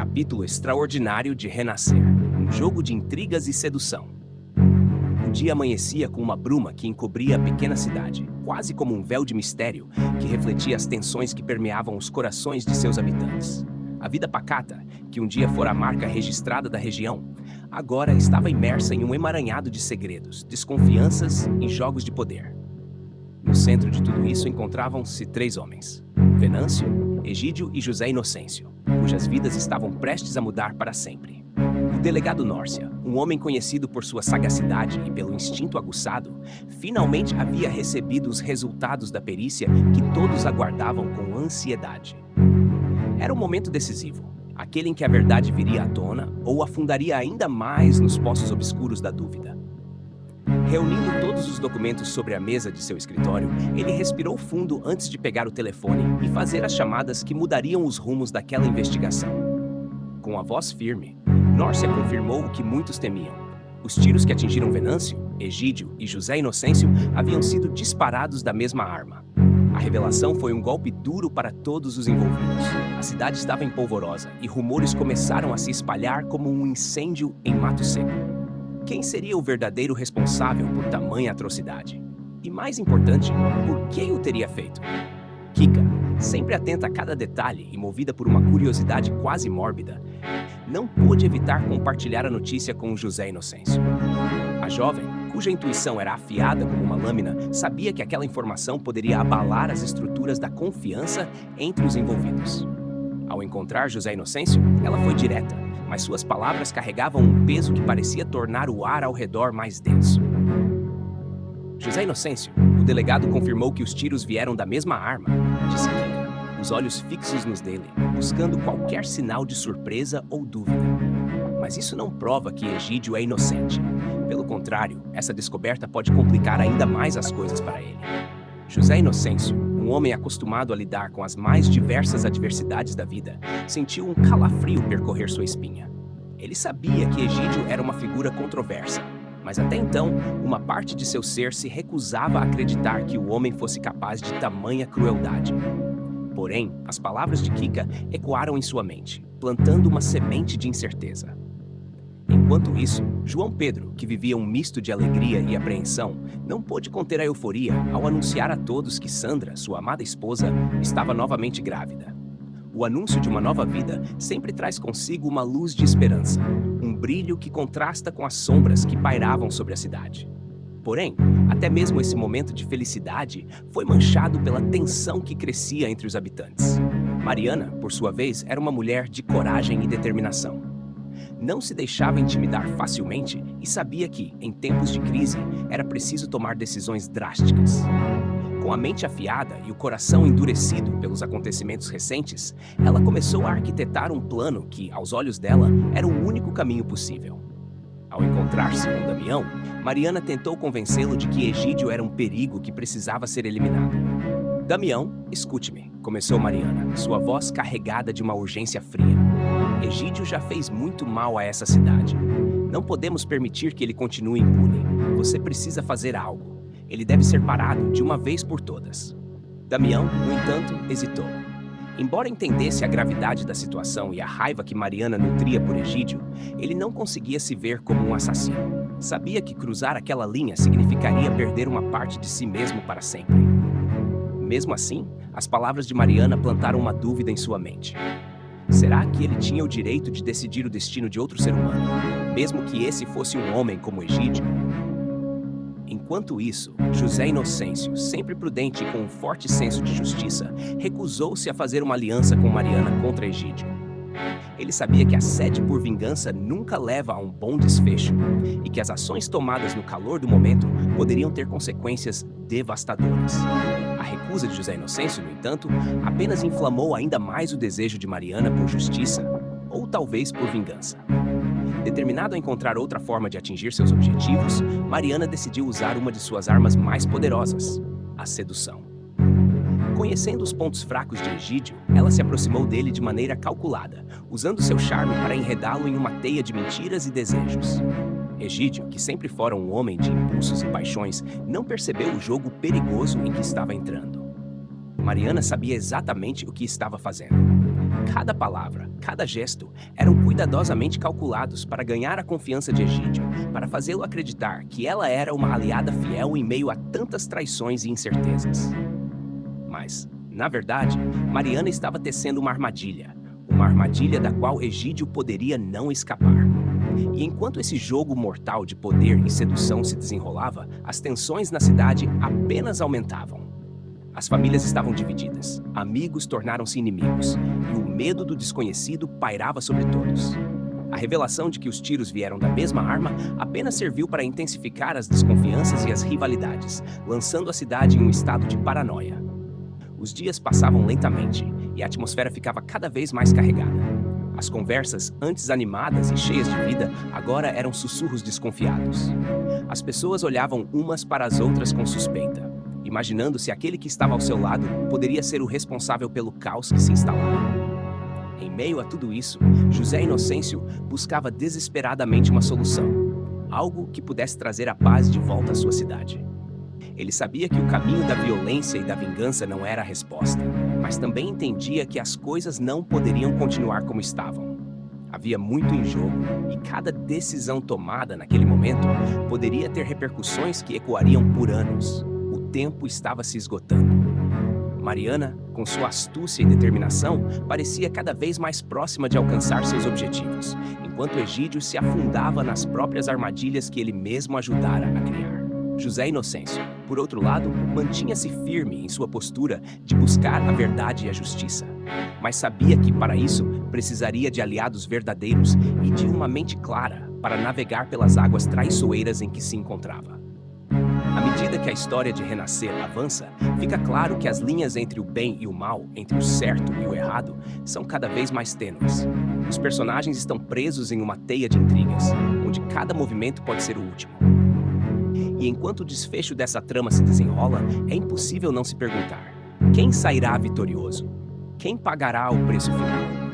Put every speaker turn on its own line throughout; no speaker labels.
capítulo extraordinário de Renascer, um jogo de intrigas e sedução. O dia amanhecia com uma bruma que encobria a pequena cidade, quase como um véu de mistério que refletia as tensões que permeavam os corações de seus habitantes. A vida pacata, que um dia fora a marca registrada da região, agora estava imersa em um emaranhado de segredos, desconfianças e jogos de poder. No centro de tudo isso encontravam-se três homens: Venâncio, Egídio e José Inocêncio, cujas vidas estavam prestes a mudar para sempre. O delegado Nórcia, um homem conhecido por sua sagacidade e pelo instinto aguçado, finalmente havia recebido os resultados da perícia que todos aguardavam com ansiedade. Era um momento decisivo, aquele em que a verdade viria à tona ou afundaria ainda mais nos poços obscuros da dúvida. Reunindo todos os documentos sobre a mesa de seu escritório, ele respirou fundo antes de pegar o telefone e fazer as chamadas que mudariam os rumos daquela investigação. Com a voz firme, Nórcia confirmou o que muitos temiam. Os tiros que atingiram Venâncio, Egídio e José Inocêncio haviam sido disparados da mesma arma. A revelação foi um golpe duro para todos os envolvidos. A cidade estava em polvorosa e rumores começaram a se espalhar como um incêndio em mato seco. Quem seria o verdadeiro responsável por tamanha atrocidade? E mais importante, por que o teria feito? Kika, sempre atenta a cada detalhe e movida por uma curiosidade quase mórbida, não pôde evitar compartilhar a notícia com José Inocêncio. A jovem, cuja intuição era afiada como uma lâmina, sabia que aquela informação poderia abalar as estruturas da confiança entre os envolvidos. Ao encontrar José Inocêncio, ela foi direta, mas suas palavras carregavam um peso que parecia tornar o ar ao redor mais denso. José Inocêncio, o delegado confirmou que os tiros vieram da mesma arma, disse Kika, os olhos fixos nos dele, buscando qualquer sinal de surpresa ou dúvida. Mas isso não prova que Egídio é inocente. Pelo contrário, essa descoberta pode complicar ainda mais as coisas para ele. José Inocêncio, um homem acostumado a lidar com as mais diversas adversidades da vida, sentiu um calafrio percorrer sua espinha. Ele sabia que Egídio era uma figura controversa, mas até então, uma parte de seu ser se recusava a acreditar que o homem fosse capaz de tamanha crueldade. Porém, as palavras de Kika ecoaram em sua mente, plantando uma semente de incerteza. Enquanto isso, João Pedro, que vivia um misto de alegria e apreensão, não pôde conter a euforia ao anunciar a todos que Sandra, sua amada esposa, estava novamente grávida. O anúncio de uma nova vida sempre traz consigo uma luz de esperança, um brilho que contrasta com as sombras que pairavam sobre a cidade. Porém, até mesmo esse momento de felicidade foi manchado pela tensão que crescia entre os habitantes. Mariana, por sua vez, era uma mulher de coragem e determinação. Não se deixava intimidar facilmente e sabia que, em tempos de crise, era preciso tomar decisões drásticas. Com a mente afiada e o coração endurecido pelos acontecimentos recentes, ela começou a arquitetar um plano que, aos olhos dela, era o único caminho possível. Ao encontrar-se com Damião, Mariana tentou convencê-lo de que Egídio era um perigo que precisava ser eliminado. Damião, escute-me, começou Mariana, sua voz carregada de uma urgência fria. Egídio já fez muito mal a essa cidade. Não podemos permitir que ele continue impune. Você precisa fazer algo. Ele deve ser parado de uma vez por todas. Damião, no entanto, hesitou. Embora entendesse a gravidade da situação e a raiva que Mariana nutria por Egídio, ele não conseguia se ver como um assassino. Sabia que cruzar aquela linha significaria perder uma parte de si mesmo para sempre. Mesmo assim, as palavras de Mariana plantaram uma dúvida em sua mente. Será que ele tinha o direito de decidir o destino de outro ser humano, mesmo que esse fosse um homem como Egídio? Enquanto isso, José Inocêncio, sempre prudente e com um forte senso de justiça, recusou-se a fazer uma aliança com Mariana contra Egídio. Ele sabia que a sede por vingança nunca leva a um bom desfecho e que as ações tomadas no calor do momento poderiam ter consequências devastadoras. A recusa de José Inocêncio, no entanto, apenas inflamou ainda mais o desejo de Mariana por justiça, ou talvez por vingança. Determinado a encontrar outra forma de atingir seus objetivos, Mariana decidiu usar uma de suas armas mais poderosas, a sedução. Conhecendo os pontos fracos de Egídio, ela se aproximou dele de maneira calculada, usando seu charme para enredá-lo em uma teia de mentiras e desejos. Egídio, que sempre fora um homem de impulsos e paixões, não percebeu o jogo perigoso em que estava entrando. Mariana sabia exatamente o que estava fazendo. Cada palavra, cada gesto eram cuidadosamente calculados para ganhar a confiança de Egídio, para fazê-lo acreditar que ela era uma aliada fiel em meio a tantas traições e incertezas. Mas, na verdade, Mariana estava tecendo uma armadilha da qual Egídio poderia não escapar. E enquanto esse jogo mortal de poder e sedução se desenrolava, as tensões na cidade apenas aumentavam. As famílias estavam divididas, amigos tornaram-se inimigos, e o medo do desconhecido pairava sobre todos. A revelação de que os tiros vieram da mesma arma apenas serviu para intensificar as desconfianças e as rivalidades, lançando a cidade em um estado de paranoia. Os dias passavam lentamente, e a atmosfera ficava cada vez mais carregada. As conversas, antes animadas e cheias de vida, agora eram sussurros desconfiados. As pessoas olhavam umas para as outras com suspeita, imaginando se aquele que estava ao seu lado poderia ser o responsável pelo caos que se instalava. Em meio a tudo isso, José Inocêncio buscava desesperadamente uma solução, algo que pudesse trazer a paz de volta à sua cidade. Ele sabia que o caminho da violência e da vingança não era a resposta, mas também entendia que as coisas não poderiam continuar como estavam. Havia muito em jogo, e cada decisão tomada naquele momento poderia ter repercussões que ecoariam por anos. O tempo estava se esgotando. Mariana, com sua astúcia e determinação, parecia cada vez mais próxima de alcançar seus objetivos, enquanto Egídio se afundava nas próprias armadilhas que ele mesmo ajudara a criar. José Inocêncio, por outro lado, mantinha-se firme em sua postura de buscar a verdade e a justiça, mas sabia que, para isso, precisaria de aliados verdadeiros e de uma mente clara para navegar pelas águas traiçoeiras em que se encontrava. À medida que a história de Renascer avança, fica claro que as linhas entre o bem e o mal, entre o certo e o errado, são cada vez mais tênues. Os personagens estão presos em uma teia de intrigas, onde cada movimento pode ser o último. E enquanto o desfecho dessa trama se desenrola, é impossível não se perguntar: quem sairá vitorioso? Quem pagará o preço final?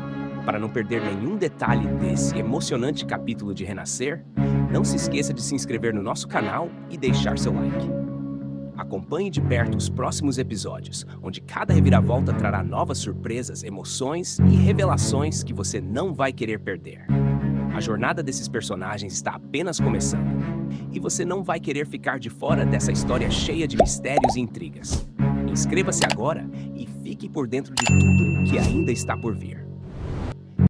Para não perder nenhum detalhe desse emocionante capítulo de Renascer, não se esqueça de se inscrever no nosso canal e deixar seu like. Acompanhe de perto os próximos episódios, onde cada reviravolta trará novas surpresas, emoções e revelações que você não vai querer perder. A jornada desses personagens está apenas começando, e você não vai querer ficar de fora dessa história cheia de mistérios e intrigas. Inscreva-se agora e fique por dentro de tudo que ainda está por vir.